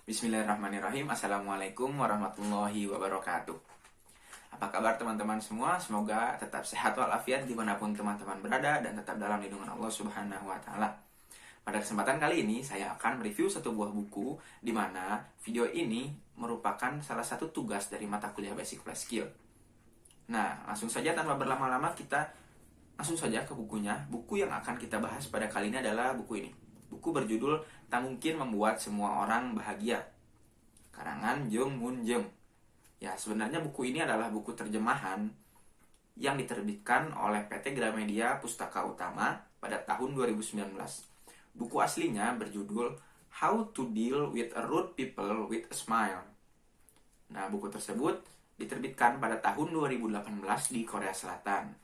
Bismillahirrahmanirrahim. Assalamualaikum warahmatullahi wabarakatuh. Apa kabar teman-teman semua? Semoga tetap sehat walafiat dimanapun teman-teman berada dan tetap dalam lindungan Allah Subhanahu wa Ta'ala. Pada kesempatan kali ini saya akan mereview satu buah buku di mana video ini merupakan salah satu tugas dari mata kuliah Basic Life Skill. Nah, langsung saja tanpa berlama-lama kita langsung saja ke bukunya. Buku yang akan kita bahas pada kali ini adalah buku ini. Buku berjudul Tak Mungkin Membuat Semua Orang Bahagia, karangan Jung Moon Jeong. Ya, sebenarnya buku ini adalah buku terjemahan yang diterbitkan oleh PT Gramedia Pustaka Utama pada tahun 2019. Buku aslinya berjudul How to Deal with a Rude People with a Smile. Nah, buku tersebut diterbitkan pada tahun 2018 di Korea Selatan.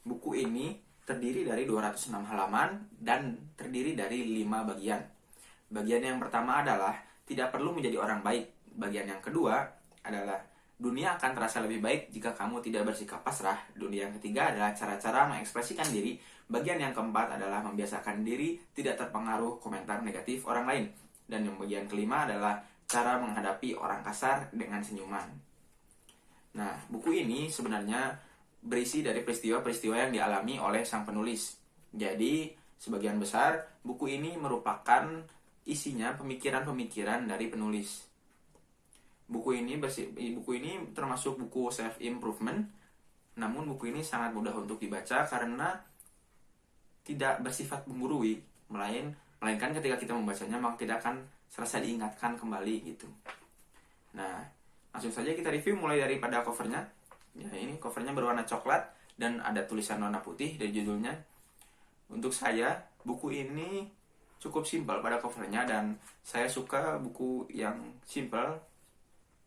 Buku ini terdiri dari 206 halaman dan terdiri dari 5 bagian. Bagian yang pertama adalah tidak perlu menjadi orang baik. Bagian yang kedua adalah dunia akan terasa lebih baik jika kamu tidak bersikap pasrah. Dunia yang ketiga adalah cara-cara mengekspresikan diri. Bagian yang keempat adalah membiasakan diri tidak terpengaruh komentar negatif orang lain. Dan yang bagian kelima adalah cara menghadapi orang kasar dengan senyuman. Nah, buku ini sebenarnya berisi dari peristiwa-peristiwa yang dialami oleh sang penulis. Jadi, sebagian besar buku ini merupakan isinya pemikiran-pemikiran dari penulis. Buku ini termasuk buku self-improvement, namun buku ini sangat mudah untuk dibaca karena tidak bersifat menggurui, melainkan ketika kita membacanya maka tidak akan serasa diingatkan kembali gitu. Nah, langsung saja kita review mulai daripada covernya. Ya, ini covernya berwarna coklat dan ada tulisan warna putih dari judulnya. Untuk saya, buku ini cukup simpel pada covernya dan saya suka buku yang simpel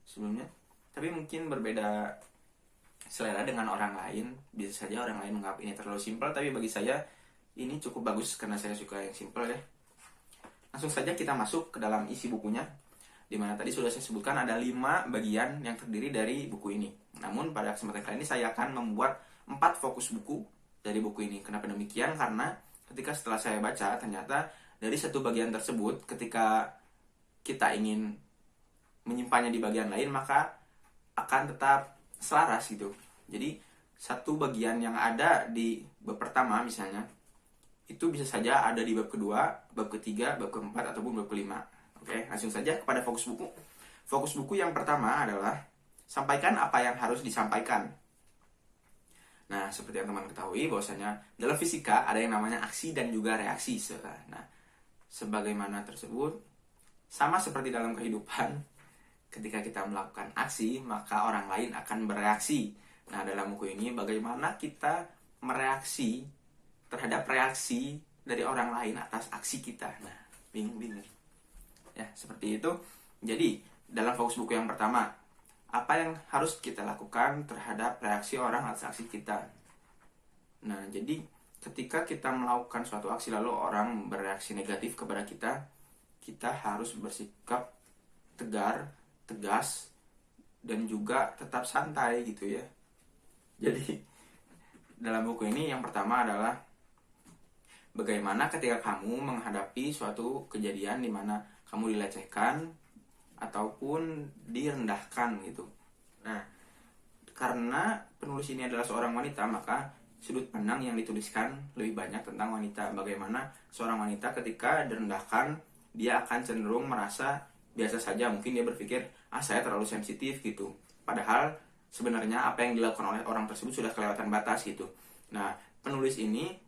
sebelumnya. Tapi mungkin berbeda selera dengan orang lain. Bisa saja orang lain menganggap ini terlalu simpel, tapi bagi saya ini cukup bagus karena saya suka yang simpel ya. Langsung saja kita masuk ke dalam isi bukunya, di mana tadi sudah saya sebutkan ada 5 bagian yang terdiri dari buku ini. Namun pada kesempatan kali ini saya akan membuat 4 fokus buku dari buku ini. Kenapa demikian? Karena ketika setelah saya baca, ternyata dari satu bagian tersebut ketika kita ingin menyimpannya di bagian lain, maka akan tetap selaras gitu. Jadi satu bagian yang ada di bab pertama misalnya, itu bisa saja ada di bab kedua, bab ketiga, bab keempat, ataupun bab kelima. Oke, langsung saja kepada fokus buku. Fokus buku yang pertama adalah sampaikan apa yang harus disampaikan. Nah, seperti yang teman ketahui bahwasanya dalam fisika ada yang namanya aksi dan juga reaksi. Nah, sebagaimana tersebut, sama seperti dalam kehidupan, ketika kita melakukan aksi, maka orang lain akan bereaksi. Nah, dalam buku ini bagaimana kita mereaksi terhadap reaksi dari orang lain atas aksi kita. Nah, bingung-bingung. Ya, seperti itu. Jadi, dalam fokus buku yang pertama, apa yang harus kita lakukan terhadap reaksi orang atas aksi kita. Nah, jadi ketika kita melakukan suatu aksi lalu orang bereaksi negatif kepada kita, kita harus bersikap tegar, tegas, dan juga tetap santai gitu ya. Jadi, dalam buku ini yang pertama adalah bagaimana ketika kamu menghadapi suatu kejadian di mana kamu dilecehkan ataupun direndahkan gitu. Nah, karena penulis ini adalah seorang wanita, maka sudut pandang yang dituliskan lebih banyak tentang wanita. Bagaimana seorang wanita ketika direndahkan, dia akan cenderung merasa biasa saja. Mungkin dia berpikir, saya terlalu sensitif gitu. Padahal sebenarnya apa yang dilakukan oleh orang tersebut sudah kelewatan batas gitu. Nah, penulis ini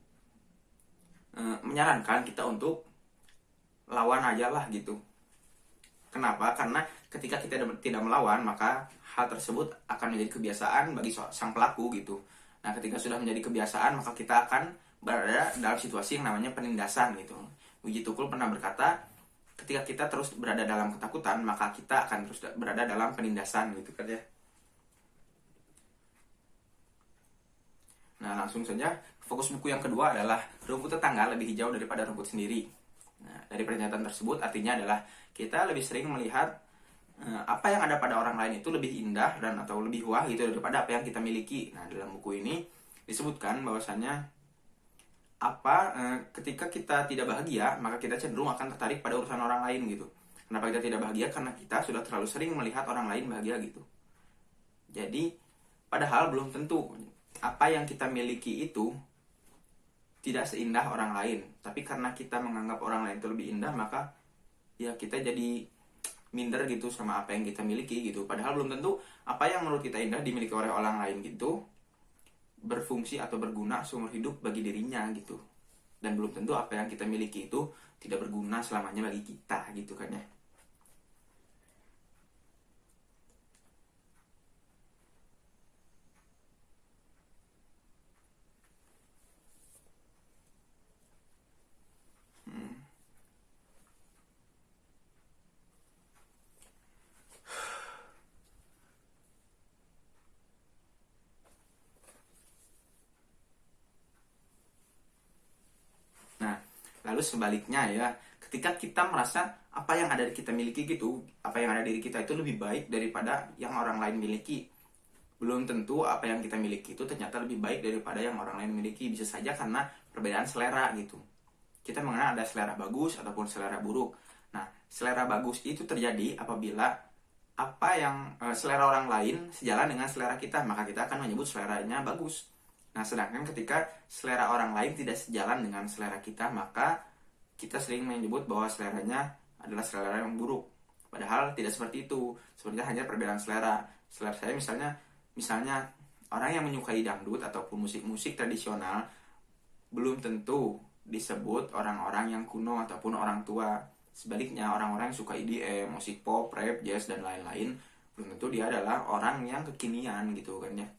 menyarankan kita untuk lawan aja lah gitu. Kenapa? Karena ketika kita tidak melawan, maka hal tersebut akan menjadi kebiasaan bagi sang pelaku gitu. Nah, ketika sudah menjadi kebiasaan, maka kita akan berada dalam situasi yang namanya penindasan gitu. Wiji Tukul pernah berkata, ketika kita terus berada dalam ketakutan, maka kita akan terus berada dalam penindasan gitu kan ya. Nah, langsung saja fokus buku yang kedua adalah rumput tetangga lebih hijau daripada rumput sendiri. Nah, dari pernyataan tersebut artinya adalah kita lebih sering melihat apa yang ada pada orang lain itu lebih indah dan atau lebih wah gitu daripada apa yang kita miliki. Nah, dalam buku ini disebutkan bahwasannya ketika kita tidak bahagia, maka kita cenderung akan tertarik pada urusan orang lain gitu. Kenapa kita tidak bahagia? Karena kita sudah terlalu sering melihat orang lain bahagia gitu. Jadi padahal belum tentu apa yang kita miliki itu tidak seindah orang lain, tapi karena kita menganggap orang lain itu lebih indah, maka ya kita jadi minder gitu sama apa yang kita miliki gitu. Padahal belum tentu apa yang menurut kita indah dimiliki oleh orang lain gitu berfungsi atau berguna seumur hidup bagi dirinya gitu. Dan belum tentu apa yang kita miliki itu tidak berguna selamanya bagi kita gitu kan ya. Nah, lalu sebaliknya ya, ketika kita merasa apa yang ada kita miliki gitu, apa yang ada di diri kita itu lebih baik daripada yang orang lain miliki. Belum tentu apa yang kita miliki itu ternyata lebih baik daripada yang orang lain miliki. Bisa saja karena perbedaan selera gitu. Kita mengenal ada selera bagus ataupun selera buruk. Nah, selera bagus itu terjadi apabila selera orang lain sejalan dengan selera kita, maka kita akan menyebut seleranya bagus. Nah, sedangkan ketika selera orang lain tidak sejalan dengan selera kita, maka kita sering menyebut bahwa seleranya adalah selera yang buruk. Padahal tidak seperti itu. Sebenarnya hanya perbedaan selera. Selera saya misalnya orang yang menyukai dangdut ataupun musik-musik tradisional belum tentu disebut orang-orang yang kuno ataupun orang tua. Sebaliknya, orang-orang yang suka EDM, musik pop, rap, jazz, dan lain-lain belum tentu dia adalah orang yang kekinian gitu kan ya.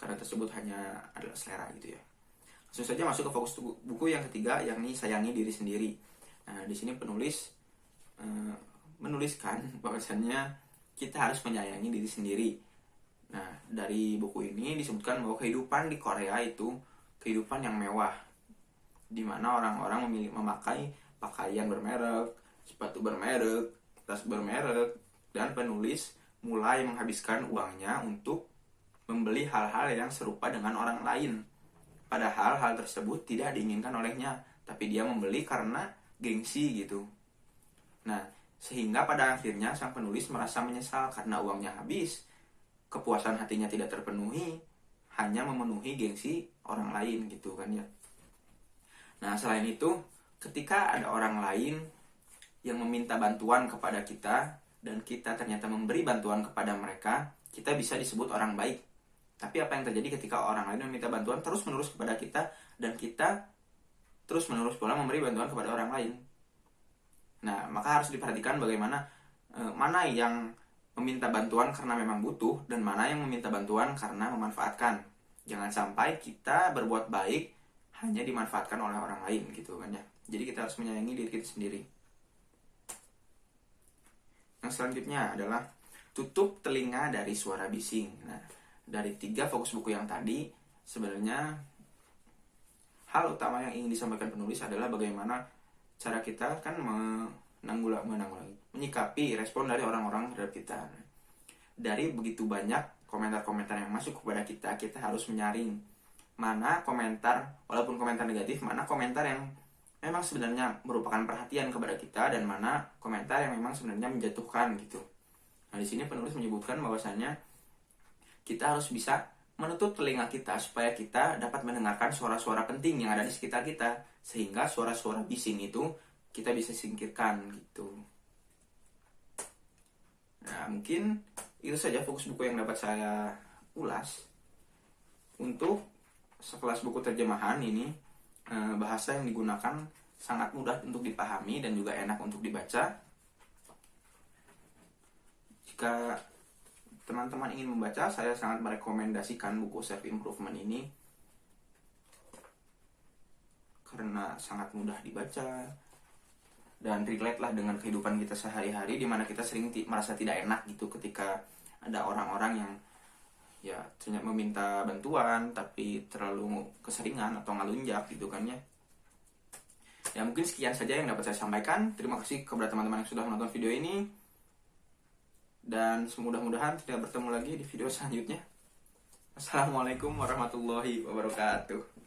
Karena tersebut hanya adalah selera gitu ya. Langsung saja masuk ke fokus buku yang ketiga, yakni sayangi diri sendiri. Nah, di sini penulis menuliskan bahwasannya kita harus menyayangi diri sendiri. Nah, dari buku ini disebutkan bahwa kehidupan di Korea itu kehidupan yang mewah, di mana orang-orang memakai pakaian bermerek, sepatu bermerek, tas bermerek, dan penulis mulai menghabiskan uangnya untuk membeli hal-hal yang serupa dengan orang lain. Padahal hal tersebut tidak diinginkan olehnya, tapi dia membeli karena gengsi gitu. Nah, sehingga pada akhirnya sang penulis merasa menyesal karena uangnya habis. Kepuasan hatinya tidak terpenuhi, hanya memenuhi gengsi orang lain gitu kan ya. Nah, selain itu, ketika ada orang lain yang meminta bantuan kepada kita dan kita ternyata memberi bantuan kepada mereka, kita bisa disebut orang baik. Tapi apa yang terjadi ketika orang lain meminta bantuan terus-menerus kepada kita dan kita terus-menerus pula memberi bantuan kepada orang lain? Nah, maka harus diperhatikan bagaimana mana yang meminta bantuan karena memang butuh dan mana yang meminta bantuan karena memanfaatkan. Jangan sampai kita berbuat baik hanya dimanfaatkan oleh orang lain gitu kan ya. Jadi kita harus menyayangi diri kita sendiri. Yang selanjutnya adalah tutup telinga dari suara bising. Nah, dari 3 fokus buku yang tadi, sebenarnya hal utama yang ingin disampaikan penulis adalah bagaimana cara kita kan menyikapi respon dari orang-orang terhadap kita. Dari begitu banyak komentar-komentar yang masuk kepada kita, kita harus menyaring mana komentar, walaupun komentar negatif, mana komentar yang memang sebenarnya merupakan perhatian kepada kita dan mana komentar yang memang sebenarnya menjatuhkan gitu. Nah, di sini penulis menyebutkan bahwasannya kita harus bisa menutup telinga kita supaya kita dapat mendengarkan suara-suara penting yang ada di sekitar kita, sehingga suara-suara bising itu kita bisa singkirkan gitu. Nah, mungkin itu saja fokus buku yang dapat saya ulas. Untuk sekelas buku terjemahan ini, bahasa yang digunakan sangat mudah untuk dipahami dan juga enak untuk dibaca. Jika teman-teman ingin membaca, saya sangat merekomendasikan buku Self Improvement ini karena sangat mudah dibaca dan relate lah dengan kehidupan kita sehari-hari, di mana kita sering merasa tidak enak gitu ketika ada orang-orang yang ya ternyata meminta bantuan tapi terlalu keseringan atau ngelunjak gitu kan ya. Ya mungkin sekian saja yang dapat saya sampaikan. Terima kasih kepada teman-teman yang sudah menonton video ini. Dan semudah-mudahan tidak bertemu lagi di video selanjutnya. Assalamualaikum warahmatullahi wabarakatuh.